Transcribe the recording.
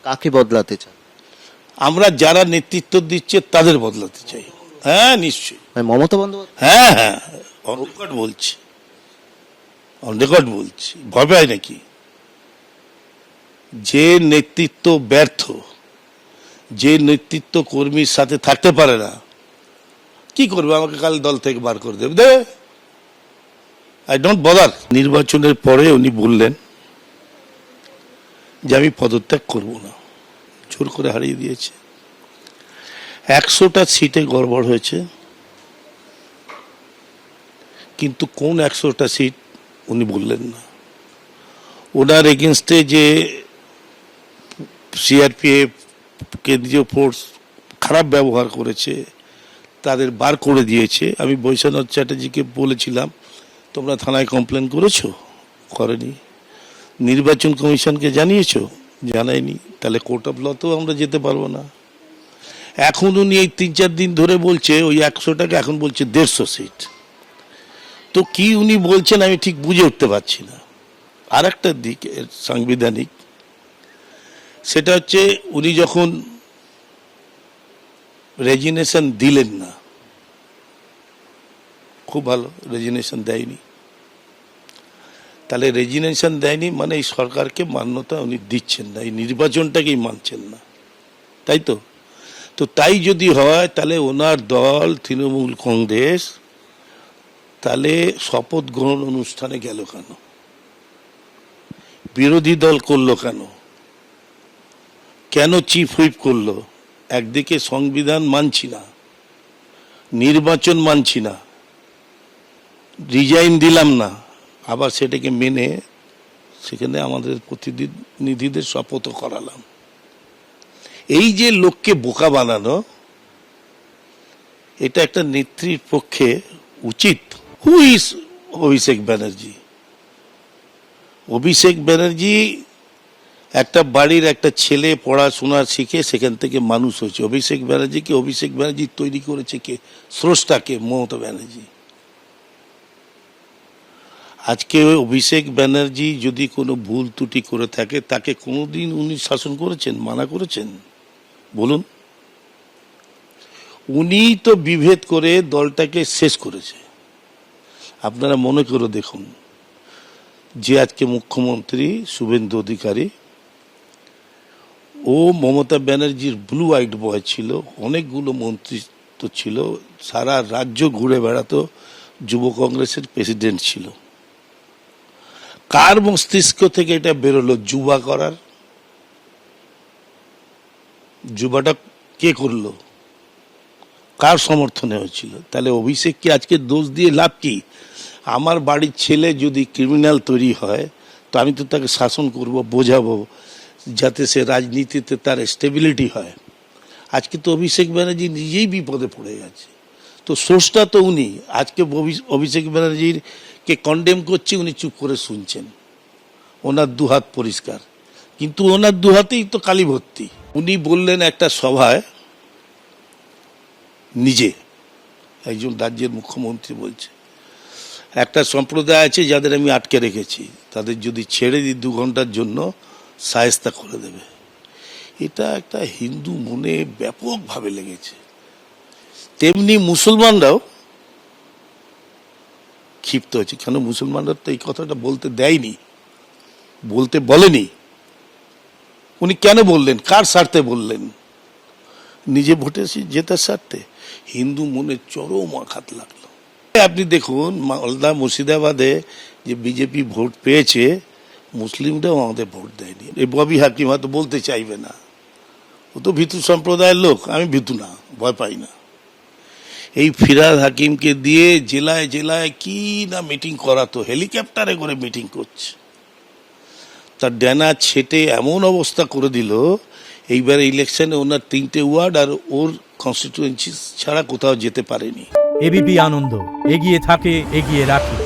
কাকে বদলাতে চান? আমরা যারা নেতৃত্ব দিচ্ছে তাদের বদলাতে চাই। হ্যাঁ, নিশ্চয়ই। মমতা বন্দ্যোপাধ্যায়? হ্যাঁ হ্যাঁ, অন রেকর্ড বলছি, অন রেকর্ড বলছি। ভয় পাই নাকি? যে নেতৃত্ব ব্যর্থ, যে নেতৃত্ব কর্মীর সাথে থাকতে পারে না, কি করবে? আমাকে কাল দল থেকে বার করে দেবে, দেবে। I don't bother. নির্বাচনের পরে উনি বললেন যে আমি পদত্যাগ করব না, জোর করে হারিয়ে দিয়েছে। 100টা সিটে গড়বড় হয়েছে, কিন্তু কোন 100টা সিট উনি বললেন না। ওনার এগেনস্টে যে সিআরপিএফ, কেন্দ্রীয় ফোর্স খারাপ ব্যবহার করেছে, তাদের বার করে দিয়েছে। আমি বৈশ্বনাথ চ্যাটার্জিকে বলেছিলাম, তোমরা থানায় কমপ্লেন করেছো? করেনি। নির্বাচন কমিশনকে জানিয়েছো? জানায়নি। তাহলে কোর্ট অফ লতেও আমরা যেতে পারবো না। এখন উনি এই 3-4 দিন ধরে বলছে ওই 100টাকে এখন বলছে 150 সিট। তো কি উনি বলছেন আমি ঠিক বুঝে উঠতে পারছি না। আর একটা দিক সাংবিধানিক, সেটা হচ্ছে উনি যখন রেজিগনেশন দিলেন না, খুব ভালো, রেজিগনেশন দেয়নি। তাহলে রেজিগনেশন দেয়নি মানে এই সরকারকে মান্যতা উনি দিচ্ছেন না, এই নির্বাচনটাকেই মানছেন না, তাই তো? তো তাই যদি হয় তাহলে ওনার দল তৃণমূল কংগ্রেস তাহলে শপথ গ্রহণ অনুষ্ঠানে গেল কেন? বিরোধী দল করলো কেন? কেন চিফ হুইপ করলো? একদিকে সংবিধান মানছি না, নির্বাচন মানছি না, রিজাইন দিলাম না, আবার সেটাকে মেনে সেখানে আমাদের প্রতিনিধিদের শপথ করালাম। এই যে লোককে বোকা বানানো, এটা একটা নেত্রীর পক্ষে উচিত? Who is Abhishek Banerjee? অভিষেক ব্যানার্জি একটা বাড়ির একটা ছেলে, পড়াশোনা শিখে সেখান থেকে মানুষ হয়েছে। অভিষেক ব্যানার্জি তৈরি করেছে কে? স্রষ্টাকে, মমতা ব্যানার্জি। আজকে অভিষেক ব্যানার্জি যদি কোনো ভুল ত্রুটি করে থাকে, তাকে কোনোদিন উনি শাসন করেছেন, মানা করেছেন? বলুন। উনি তো বিভেদ করে দলটাকে শেষ করেছে। আপনারা মনে করে দেখুন, যে আজকে মুখ্যমন্ত্রী শুভেন্দু অধিকারী, ও মমতা ব্যানার্জির ব্লু আইড বয় ছিল, অনেকগুলো মন্ত্রিত্ব ছিল, সারা রাজ্য ঘুরে বেড়াতো, যুব কংগ্রেসের প্রেসিডেন্ট ছিল। কার মস্তিষ্ক থেকে এটা বেরোলো যুবা করার? যুবাটা কে করলো? কার সমর্থনে হয়েছিল? তাহলে অভিষেককে আজকে দোষ দিয়ে লাভ কি? আমার বাড়ির ছেলে যদি ক্রিমিনাল তৈরি হয়, তো আমি তো তাকে শাসন করব, বোঝাবো, যাতে সে রাজনীতিতে তার স্টেবিলিটি হয়। আজকে তো অভিষেক ব্যানার্জি নিজেই বিপদে পড়ে গেছে। তো স্রষ্টা তো উনি। আজকে অভিষেক ব্যানার্জির কে কন্ডেম করছে, উনি চুপ করে শুনছেন, ওনার দুহাত পরিষ্কার, কিন্তু ওনার দুহাতেই তো কালি ভর্তি। উনি বললেন একটা সভায়, নিজে একজন রাজ্যের মুখ্যমন্ত্রী বলছে, একটা সম্প্রদায় আছে যাদের আমি আটকে রেখেছি, তাদের যদি ছেড়ে দিই 2 ঘন্টার জন্য শায়েস্তা করে দেবে। এটা একটা হিন্দু মনে ব্যাপকভাবে লেগেছে। তেমনি মুসলমানরাও ক্ষিপ্ত হয়েছে। কেন? মুসলমানরা তো এই কথাটা বলতে দেয়নি, বলতে বলেনি। উনি কেন বললেন? কার স্বার্থে বললেন? নিজে ভোটে জেতার স্বার্থে? হিন্দু মনে চরম আঘাত লাগলো। আপনি দেখুন, মালদা মুর্শিদাবাদে যে বিজেপি ভোট পেয়েছে, মুসলিমরাও আমাদের ভোট দেয়নি। এই ববি হাকিম হয়তো বলতে চাইবে না, ও তো ভিতু সম্প্রদায়ের লোক, আমি ভিতু না, ভয় পাই না। এই ফিরহাদ হাকিমকে দিয়ে জেলায় জেলায় কি না মিটিং করাতো, হেলিকপ্টারে করে মিটিং করছে। তার ডানা ছেটে এমন অবস্থা করে দিল, এইবারে ইলেকশনে ওনার 3টে ওয়ার্ড আর ওর কনস্টিটিউয়েন্সি ছাড়া কোথাও যেতে পারেনি। এবিপি আনন্দ, এগিয়ে থাকে, এগিয়ে রাখে।